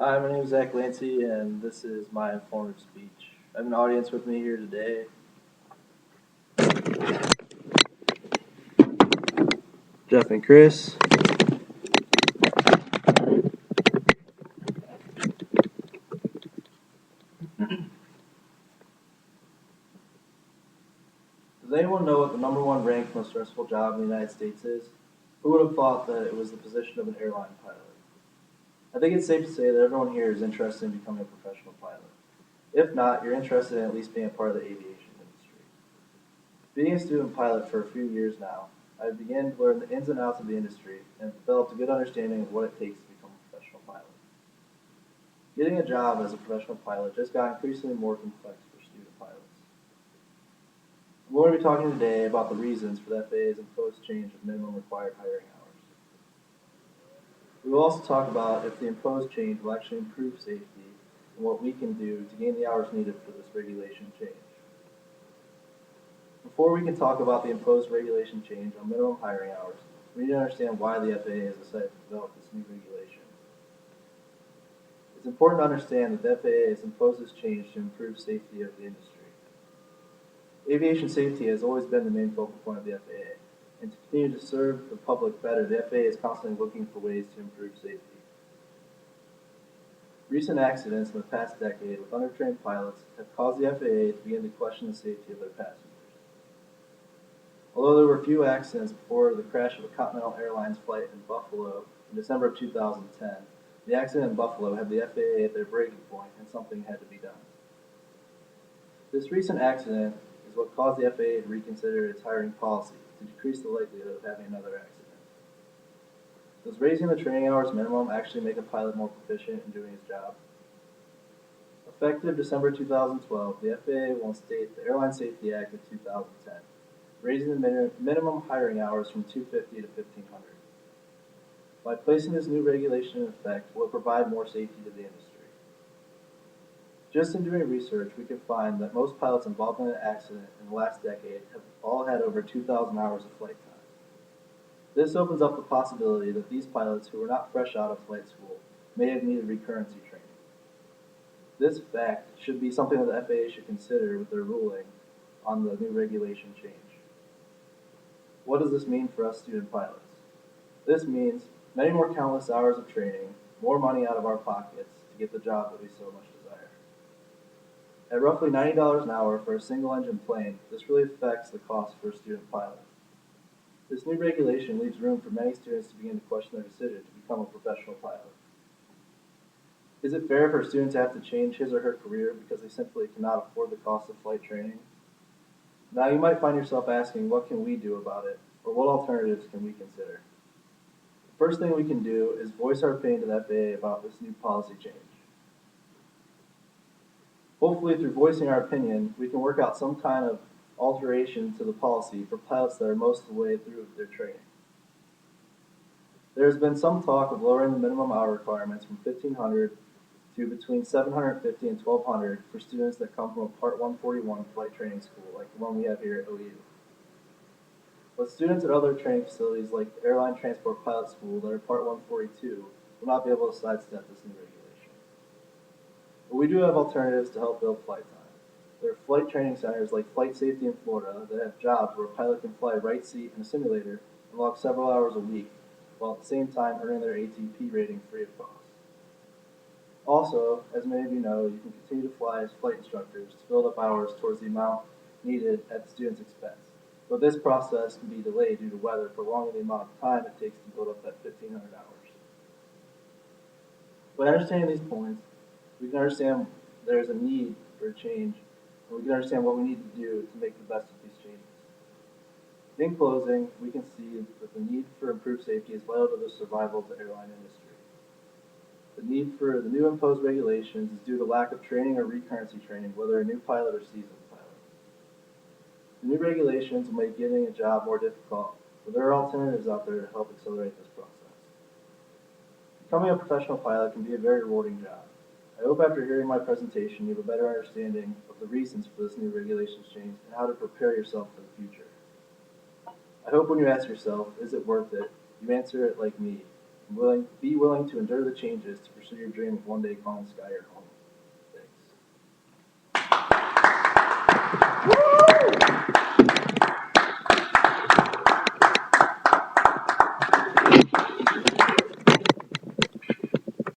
Hi, my name is Zack, Glancy, and this is my informative speech. I have an audience with me here today. Jeff and Chris. Does anyone know what the number one ranked most stressful job in the United States is? Who would have thought that it was the position of an airline pilot? I think it's safe to say that everyone here is interested in becoming a professional pilot. If not, you're interested in at least being a part of the aviation industry. Being a student pilot for a few years now, I began to learn the ins and outs of the industry and developed a good understanding of what it takes to become a professional pilot. Getting a job as a professional pilot just got increasingly more complex for student pilots. I'm going to be talking today about the reasons for the FAA's imposed change of minimum required hiring hours. We will also talk about if the imposed change will actually improve safety and what we can do to gain the hours needed for this regulation change. Before we can talk about the imposed regulation change on minimum hiring hours, we need to understand why the FAA has decided to develop this new regulation. It's important to understand that the FAA has imposed this change to improve safety of the industry. Aviation safety has always been the main focal point of the FAA, and to continue to serve the public better, the FAA is constantly looking for ways to improve safety. Recent accidents in the past decade with undertrained pilots have caused the FAA to begin to question the safety of their passengers. Although there were few accidents before the crash of a Continental Airlines flight in Buffalo in December of 2010, the accident in Buffalo had the FAA at their breaking point and something had to be done. This recent accident is what caused the FAA to reconsider its hiring policy to decrease the likelihood of having another accident. Does raising the training hours minimum actually make a pilot more proficient in doing his job? Effective December 2012, the FAA will instate the Airline Safety Act of 2010, raising the minimum hiring hours from 250 to 1,500. By placing this new regulation in effect, will it provide more safety to the industry? Just in doing research, we can find that most pilots involved in an accident in the last decade have all had over 2,000 hours of flight time. This opens up the possibility that these pilots who were not fresh out of flight school may have needed recurrency training. This fact should be something that the FAA should consider with their ruling on the new regulation change. What does this mean for us student pilots? This means many more countless hours of training, more money out of our pockets to get the job that we so much desire. At roughly $90 an hour for a single-engine plane, this really affects the cost for a student pilot. This new regulation leaves room for many students to begin to question their decision to become a professional pilot. Is it fair for a student to have to change his or her career because they simply cannot afford the cost of flight training? Now you might find yourself asking, what can we do about it, or what alternatives can we consider? The first thing we can do is voice our opinion to the FAA about this new policy change. Hopefully, through voicing our opinion, we can work out some kind of alteration to the policy for pilots that are most of the way through their training. There has been some talk of lowering the minimum hour requirements from 1,500 to between 750 and 1,200 for students that come from a Part 141 flight training school, like the one we have here at OU. But students at other training facilities like the Airline Transport Pilot School that are Part 142 will not be able to sidestep this new regulation. But we do have alternatives to help build flight time. There are flight training centers like Flight Safety in Florida that have jobs where a pilot can fly a right seat in a simulator and log several hours a week, while at the same time earning their ATP rating free of cost. Also, as many of you know, you can continue to fly as flight instructors to build up hours towards the amount needed at the student's expense. But this process can be delayed due to weather, prolonging the amount of time it takes to build up that 1,500 hours. By understanding these points, we can understand there is a need for a change, and we can understand what we need to do to make the best of these changes. In closing, we can see that the need for improved safety is vital to the survival of the airline industry. The need for the new imposed regulations is due to lack of training or recurrency training, whether a new pilot or seasoned pilot. The new regulations will make getting a job more difficult, but there are alternatives out there to help accelerate this process. Becoming a professional pilot can be a very rewarding job. I hope after hearing my presentation you have a better understanding of the reasons for this new regulations change and how to prepare yourself for the future. I hope when you ask yourself, is it worth it, you answer it like me, and be willing to endure the changes to pursue your dream of one day calling the sky your home.